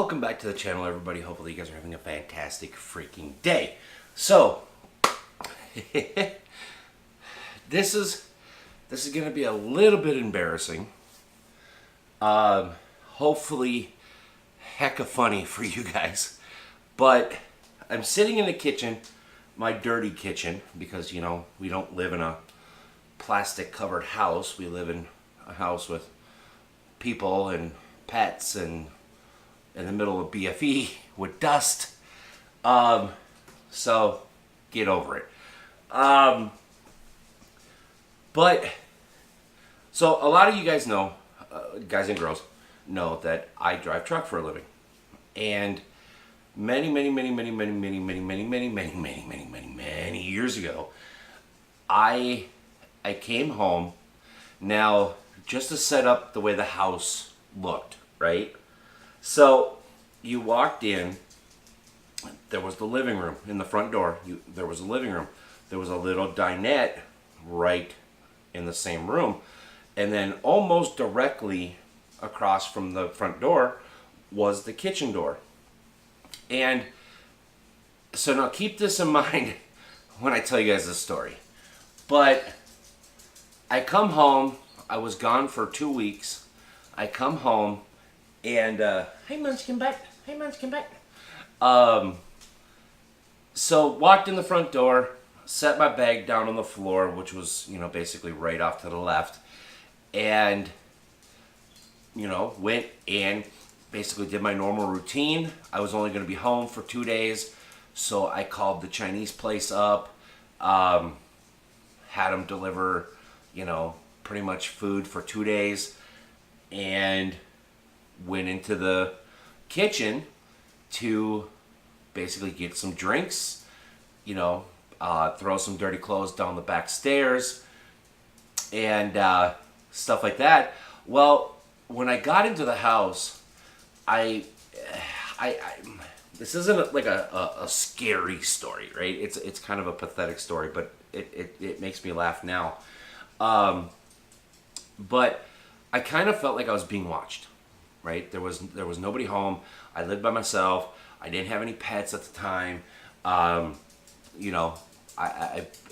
Welcome back to the channel, everybody. Hopefully you guys are having a fantastic freaking day. So, this is going to be a little bit embarrassing. Hopefully hecka funny for you guys. But I'm sitting in the kitchen, my dirty kitchen, because, you know, we don't live in a plastic covered house. We live in a house with people and pets and in the middle of BFE with dust. So get over it. But so a lot of you guys know, guys and girls know that I drive truck for a living. And many years ago, I came home. Now, just to set up the way the house looked, right? So you walked in, there was the living room in the front door. There was a living room. There was a little dinette right in the same room. And then almost directly across from the front door was the kitchen door. And so now keep this in mind when I tell you guys this story. But I come home. I was gone for 2 weeks. I come home and, hey Munchkin back. Hey Munchkin back. So walked in the front door, set my bag down on the floor, which was, you know, basically right off to the left. And, you know, went and basically did my normal routine. I was only going to be home for 2 days. So I called the Chinese place up, had them deliver, you know, pretty much food for 2 days, and went into the kitchen to basically get some drinks, you know, throw some dirty clothes down the back stairs, and stuff like that. Well, when I got into the house, I this isn't like a scary story, right? It's kind of a pathetic story, but it makes me laugh now. But I kind of felt like I was being watched, right? There was nobody home. I lived by myself. I didn't have any pets at the time. You know,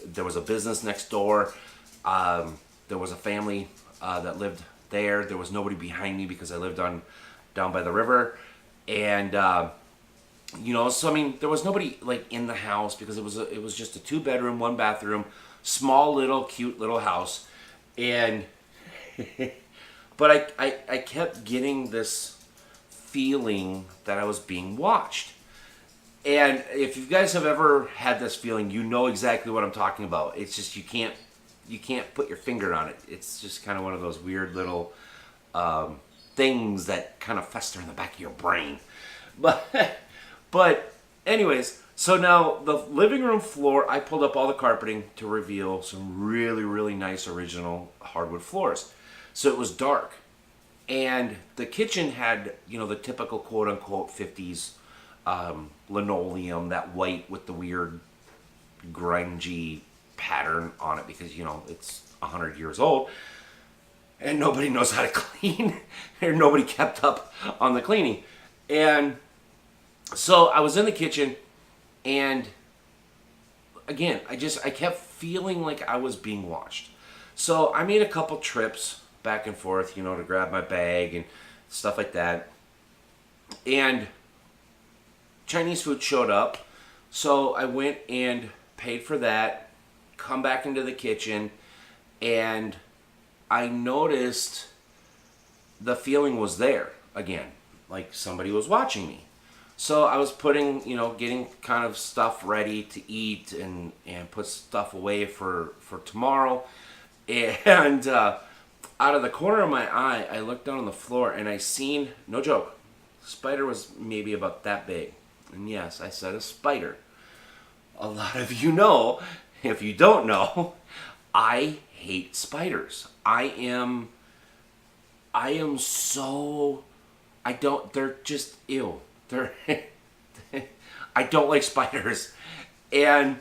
there was a business next door. There was a family that lived there. There was nobody behind me because I lived down by the river. And you know, so I mean, there was nobody like in the house because it was just a 2-bedroom, 1-bathroom, small little cute little house. And but I kept getting this feeling that I was being watched. And if you guys have ever had this feeling, you know exactly what I'm talking about. It's just you can't put your finger on it. It's just kind of one of those weird little things that kind of fester in the back of your brain. But anyways, so now the living room floor, I pulled up all the carpeting to reveal some really nice original hardwood floors. So it was dark. And the kitchen had, you know, the typical quote-unquote 50s linoleum, that white with the weird grungy pattern on it because, you know, it's 100 years old. And nobody knows how to clean. Or nobody kept up on the cleaning. And so I was in the kitchen, and again, I kept feeling like I was being watched. So I made a couple trips back and forth, you know, to grab my bag and stuff like that. And Chinese food showed up. So I went and paid for that, come back into the kitchen, and I noticed the feeling was there again, like somebody was watching me. So I was putting, you know, getting kind of stuff ready to eat and put stuff away for tomorrow. And out of the corner of my eye, I looked down on the floor and I seen, no joke, spider was maybe about that big. And yes, I said a spider. A lot of you know, if you don't know, I hate spiders. they're just ew. I don't like spiders. And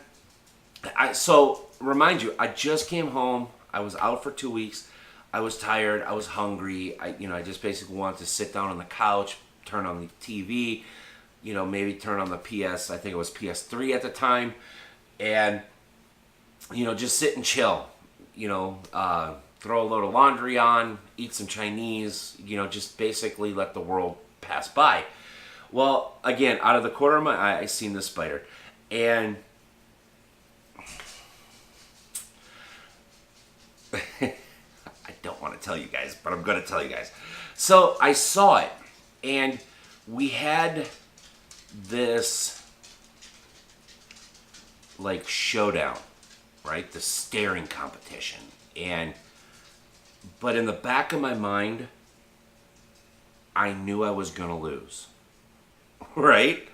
so remind you, I just came home. I was out for 2 weeks. I was tired. I was hungry. I just basically wanted to sit down on the couch, turn on the TV, maybe turn on the I think it was PS3 at the time, and, just sit and chill, throw a load of laundry on, eat some Chinese, just basically let the world pass by. Well, again, out of the corner of my eye, I seen this spider, and I don't want to tell you guys, but I'm going to tell you guys. So I saw it, and we had this like showdown, right? The staring competition. But in the back of my mind, I knew I was going to lose, right?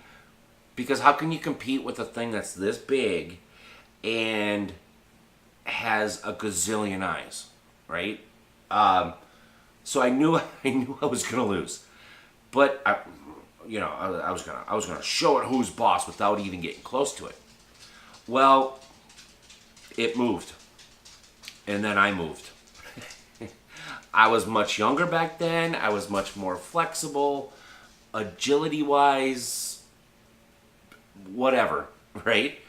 Because how can you compete with a thing that's this big and has a gazillion eyes, right? So I knew I was gonna lose, but I was gonna show it who's boss without even getting close to it. Well, it moved, and then I moved. I was much younger back then. I was much more flexible, agility-wise, whatever, right?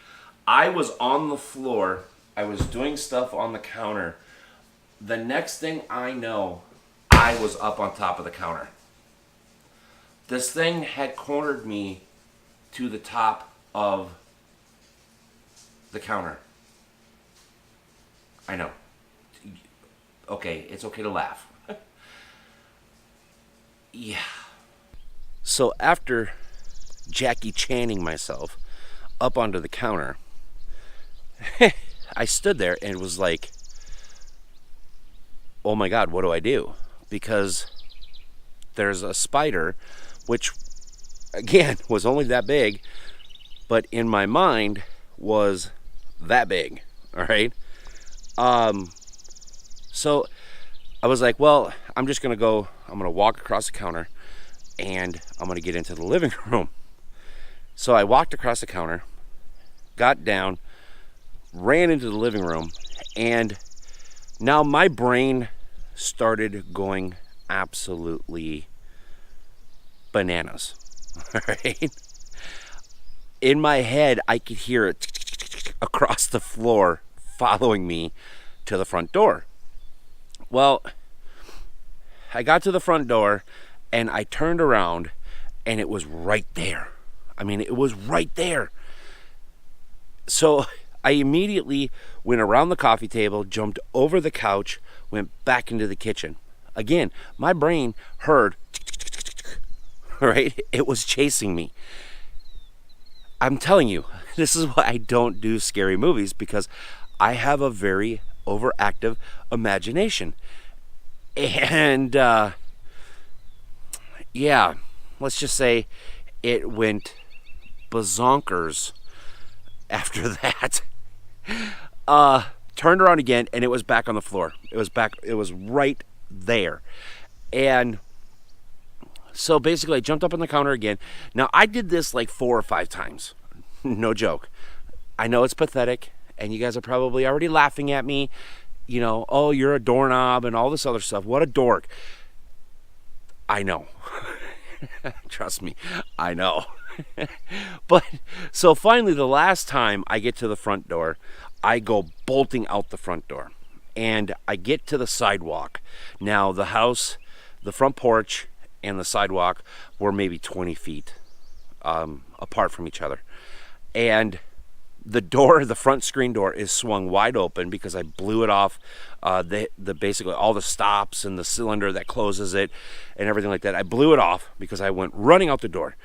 I was on the floor. I was doing stuff on the counter. The next thing I know, I was up on top of the counter. This thing had cornered me to the top of the counter. I know. Okay, it's okay to laugh. Yeah. So after Jackie Channing myself up onto the counter, I stood there and was like, oh my God, what do I do? Because there's a spider, which again was only that big, but in my mind was that big. All right. So I was like, well, I'm just going to walk across the counter and I'm going to get into the living room. So I walked across the counter, got down, ran into the living room, and now my brain started going absolutely bananas. Right? In my head, I could hear it across the floor following me to the front door. Well, I got to the front door and I turned around and it was right there. I mean, it was right there. So I immediately went around the coffee table, jumped over the couch, went back into the kitchen. Again, my brain heard, right? It was chasing me. I'm telling you, this is why I don't do scary movies, because I have a very overactive imagination. And, yeah, let's just say it went bazonkers after that. Turned around again and it was back on the floor. It was right there. And so basically I jumped up on the counter again. Now I did this like 4 or 5 times. No joke. I know it's pathetic and you guys are probably already laughing at me. Oh, you're a doorknob and all this other stuff. What a dork. I know. Trust me, I know. But so finally, the last time I get to the front door, I go bolting out the front door and I get to the sidewalk. Now the house, the front porch and the sidewalk were maybe 20 feet apart from each other. And the door, the front screen door, is swung wide open because I blew it off. The basically all the stops and the cylinder that closes it and everything like that. I blew it off because I went running out the door.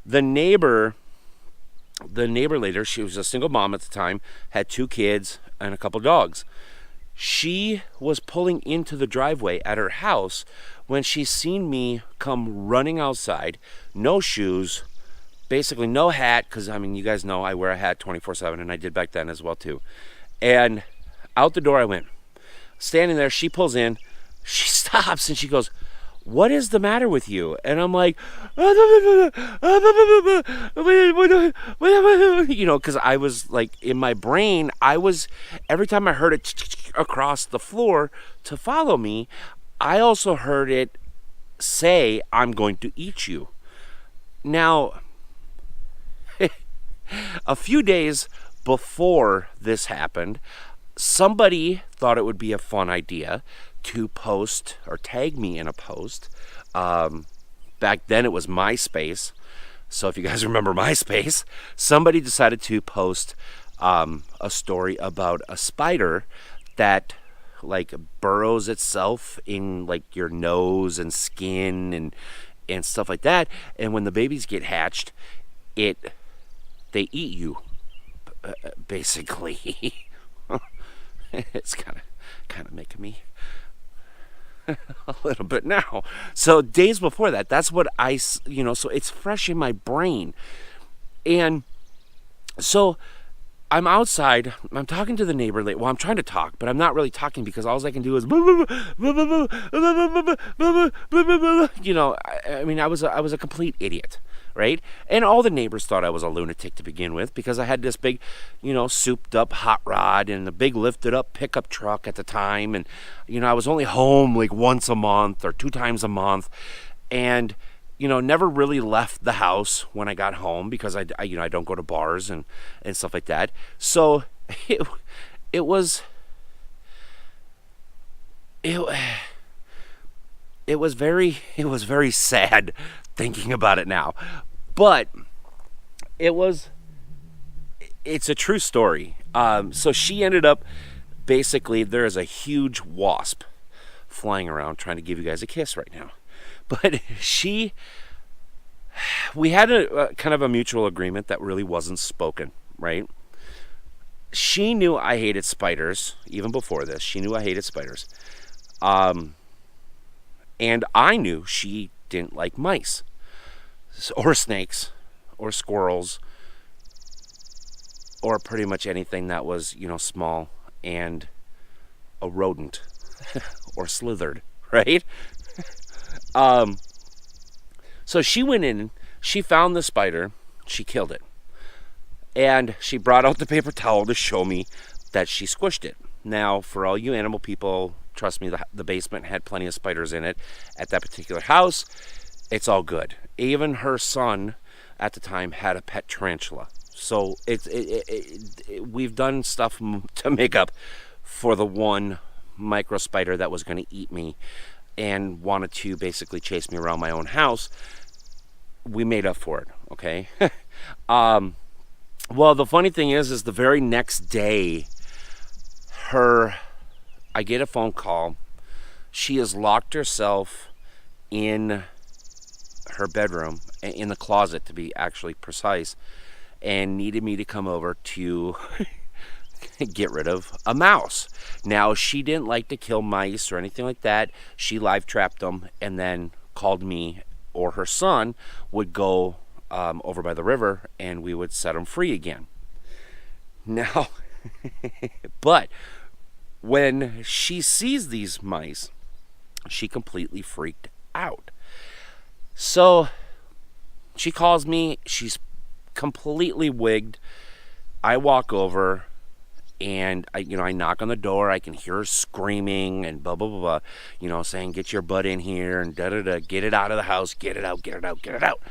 The neighbor later, she was a single mom at the time, had 2 kids and a couple dogs. She was pulling into the driveway at her house when she seen me come running outside, no shoes, basically no hat, because I mean, you guys know I wear a hat 24/7, and I did back then as well too. And out the door I went. Standing there, she pulls in, she stops, and she goes, "What is the matter with you?" And I'm like, because I was like, in my brain, every time I heard it across the floor to follow me, I also heard it say I'm going to eat you. Now, a few days before this happened, somebody thought it would be a fun idea to post or tag me in a post. Back then it was MySpace. So if you guys remember MySpace, somebody decided to post a story about a spider that like burrows itself in like your nose and skin and stuff like that. And when the babies get hatched, they eat you, basically. It's kind of making me a little bit now. So days before that, that's what so it's fresh in my brain. And so I'm outside, I'm talking to the neighbor. Well, I'm trying to talk, but I'm not really talking because all I can do is, I mean, I was a complete idiot, right? And all the neighbors thought I was a lunatic to begin with because I had this big, souped up hot rod and a big lifted up pickup truck at the time. And, I was only home like once a month or 2 times a month. And, never really left the house when I got home because I don't go to bars and stuff like that. So it was very sad thinking about it now. But it's a true story. So she ended up, basically, there is a huge wasp flying around trying to give you guys a kiss right now. But we had a kind of a mutual agreement that really wasn't spoken, right? She knew I hated spiders, even before this. She knew I hated spiders. And I knew she didn't like mice, or snakes, or squirrels, or pretty much anything that was, small and a rodent, or slithered, right? So she went in, she found the spider, she killed it. And she brought out the paper towel to show me that she squished it. Now, for all you animal people, trust me, the basement had plenty of spiders in it at that particular house. It's all good. Even her son at the time had a pet tarantula. So we've done stuff to make up for the one micro spider that was going to eat me and wanted to basically chase me around my own house. We made up for it, okay? Well, the funny thing is the very next day, I get a phone call. She has locked herself in her bedroom, in the closet to be actually precise, and needed me to come over to get rid of a mouse. Now, she didn't like to kill mice or anything like that. She live trapped them and then called me, or her son would go over by the river and we would set them free again. Now, but when she sees these mice, she completely freaked out. So she calls me. She's completely wigged. I walk over. And I knock on the door. I can hear her screaming and blah blah blah blah, saying, "Get your butt in here," and da da da. Get it out of the house. Get it out. Get it out. Get it out.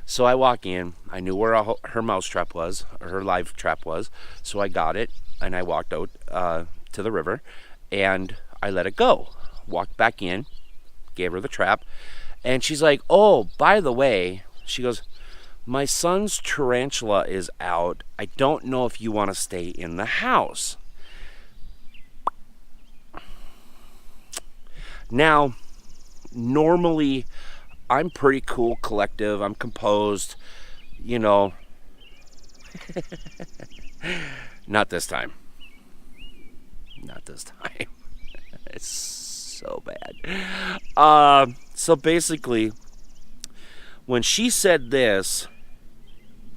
So I walk in. I knew where her mouse trap was, or her live trap was. So I got it, and I walked out to the river, and I let it go. Walked back in, gave her the trap, and she's like, "Oh, by the way," she goes, "My son's tarantula is out. I don't know if you want to stay in the house." Now, normally, I'm pretty cool, collective. I'm composed, Not this time. Not this time. It's so bad. So basically, when she said this,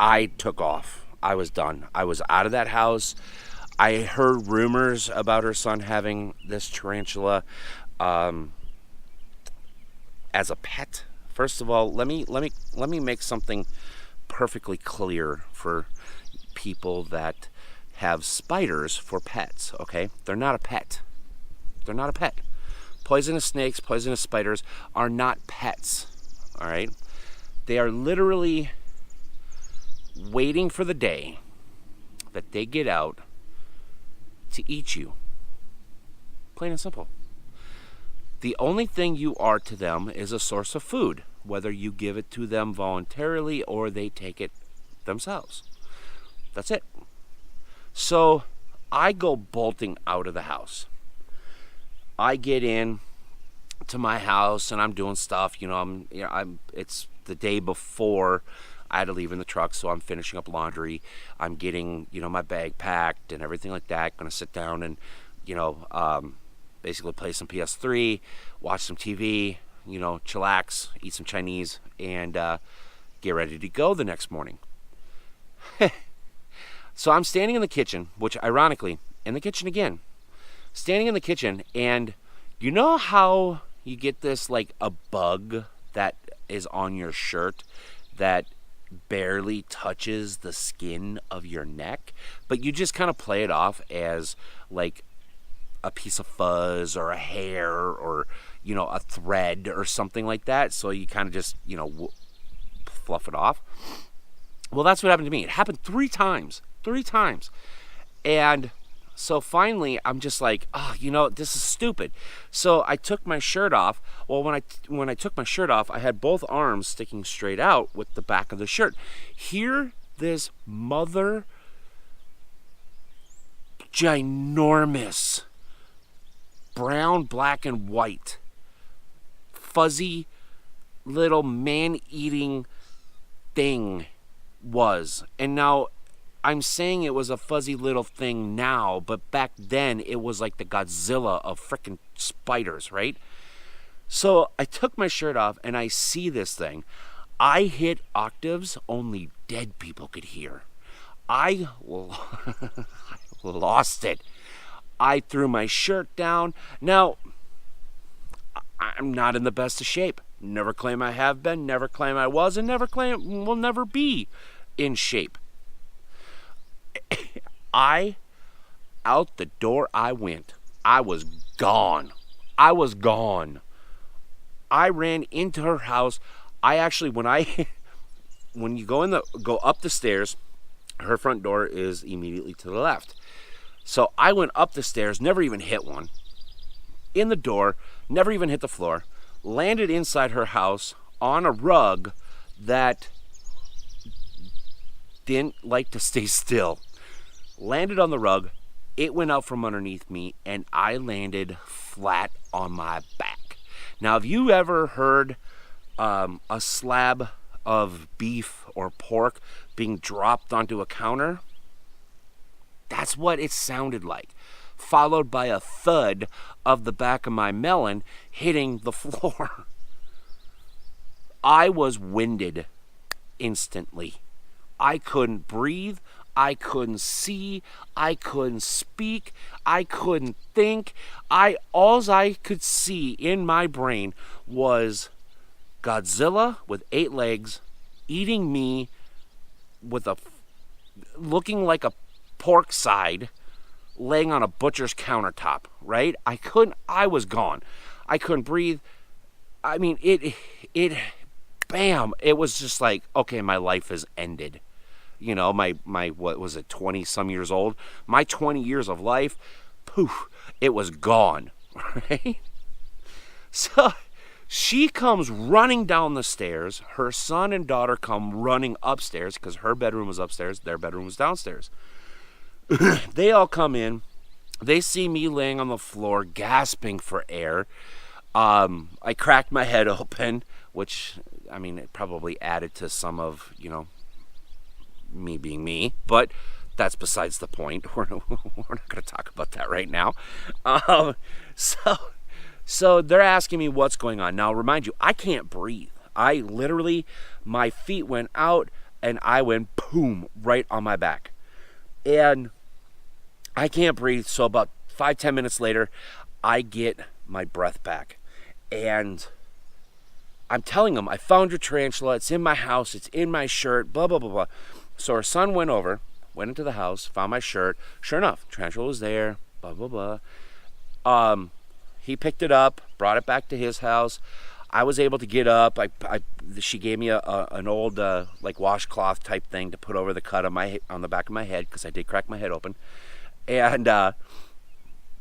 I took off. I was done. I was out of that house. I heard rumors about her son having this tarantula as a pet. First of all, let me make something perfectly clear for people that have spiders for pets. Okay, they're not a pet. They're not a pet. Poisonous snakes, poisonous spiders are not pets, all right? They are literally waiting for the day that they get out to eat you. Plain and simple. The only thing you are to them is a source of food, whether you give it to them voluntarily or they take it themselves. That's it. So I go bolting out of the house. I get in to my house and I'm doing stuff. It's the day before I had to leave in the truck, so I'm finishing up laundry. I'm getting, my bag packed and everything like that. Gonna sit down and, basically play some PS3, watch some TV, chillax, eat some Chinese, and get ready to go the next morning. So I'm standing in the kitchen, which ironically, in the kitchen again, standing in the kitchen, and you know how you get this like a bug that is on your shirt that barely touches the skin of your neck, but you just kind of play it off as like a piece of fuzz or a hair or a thread or something like that, so you kind of just fluff it off. Well, that's what happened to me. It happened three times, and so finally I'm just like, this is stupid. So I took my shirt off. Well, when I took my shirt off, I had both arms sticking straight out with the back of the shirt. Here, this mother ginormous brown, black, and white fuzzy little man-eating thing was. And now I'm saying it was a fuzzy little thing now, but back then it was like the Godzilla of frickin' spiders, right? So I took my shirt off and I see this thing. I hit octaves only dead people could hear. I lost it. I threw my shirt down. Now, I'm not in the best of shape. Never claim I have been, never claim I was, and never claim will never be in shape. Out the door I went. I was gone. I ran into her house. I actually, when you go up the stairs, her front door is immediately to the left. So I went up the stairs, never even hit one. In the door, never even hit the floor. Landed inside her house on a rug that didn't like to stay still. Landed on the rug. It went out from underneath me, and I landed flat on my back. Now, have you ever heard a slab of beef or pork being dropped onto a counter? That's what it sounded like, followed by a thud of the back of my melon hitting the floor. I was winded instantly. I couldn't breathe. I couldn't see. I couldn't speak. I couldn't think. All I could see in my brain was Godzilla with 8 legs eating me with looking like a pork side laying on a butcher's countertop, right? I was gone. I couldn't breathe. I mean, bam, it was just like, okay, my life is ended. My what was it, 20 some years old? My 20 years of life, poof, it was gone, right? So she comes running down the stairs. Her son and daughter come running upstairs because her bedroom was upstairs, their bedroom was downstairs. They all come in. They see me laying on the floor, gasping for air. I cracked my head open, which, it probably added to some of, me being me. But that's besides the point. We're not going to talk about that right now. So they're asking me what's going on. Now, remind you, I can't breathe. My feet went out, and I went boom right on my back. And I can't breathe, so about 5-10 minutes later, I get my breath back. And I'm telling them, I found your tarantula, it's in my house, it's in my shirt, blah, blah, blah, blah. So her son went into the house, found my shirt. Sure enough, tarantula was there, blah, blah, blah. he picked it up, brought it back to his house. I was able to get up. She gave me an old like washcloth type thing to put over the cut on the back of my head because I did crack my head open, and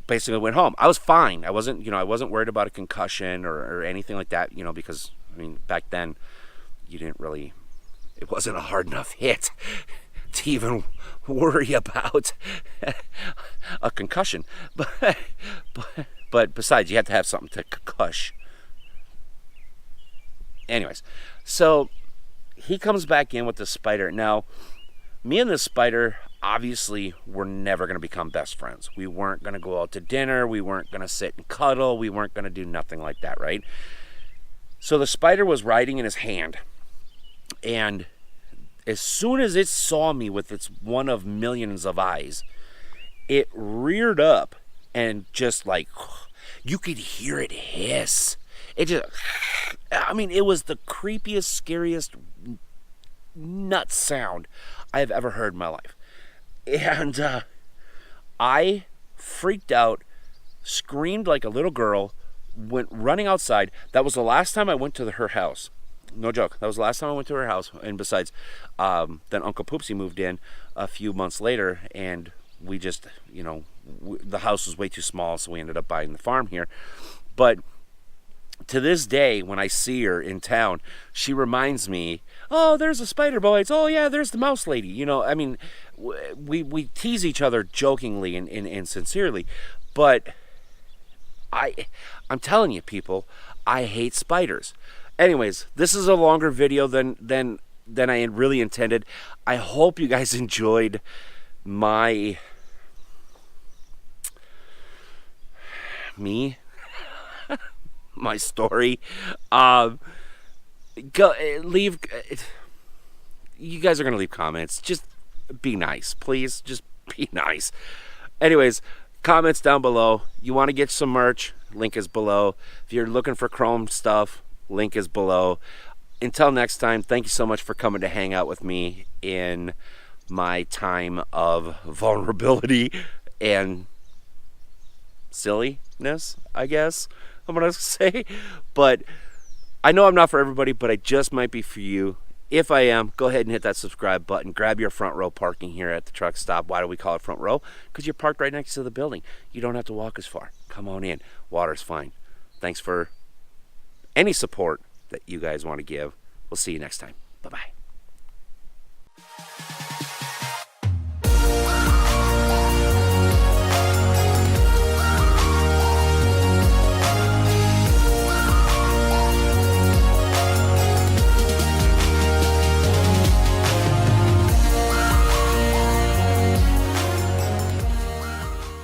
basically went home. I was fine. I wasn't worried about a concussion or anything like that. Because I mean back then it wasn't a hard enough hit to even worry about a concussion. But besides, you have to have something to concuss. Anyways, so he comes back in with the spider. Now, me and the spider obviously were never going to become best friends. We weren't going to go out to dinner. We weren't going to sit and cuddle. We weren't going to do nothing like that, right? So the spider was riding in his hand. And as soon as it saw me with its one of millions of eyes, it reared up and just like, you could hear it hiss. It just, I mean, it was the creepiest, scariest nut sound I have ever heard in my life. And I freaked out, screamed like a little girl, went running outside. That was the last time I went to her house. No joke. That was the last time I went to her house. And besides, then Uncle Poopsie moved in a few months later, and we just, the house was way too small, so we ended up buying the farm here. But to this day, when I see her in town, she reminds me, oh, there's the spider boys. Oh, yeah, there's the mouse lady. I mean, we tease each other jokingly and sincerely. But I'm telling you, people, I hate spiders. Anyways, this is a longer video than I had really intended. I hope you guys enjoyed my story. Leave. You guys are gonna leave comments. Just be nice, please. Just be nice. Anyways, comments down below. You want to get some merch? Link is below. If you're looking for Chrome stuff, link is below. Until next time, thank you so much for coming to hang out with me in my time of vulnerability and silliness, I guess I'm gonna say. But I know I'm not for everybody, but I just might be for you. If I am, go ahead and hit that subscribe button. Grab your front row parking here at the truck stop. Why do we call it front row? Because you're parked right next to the building. You don't have to walk as far. Come on in. Water's fine. Thanks for any support that you guys want to give. We'll see you next time. Bye-bye.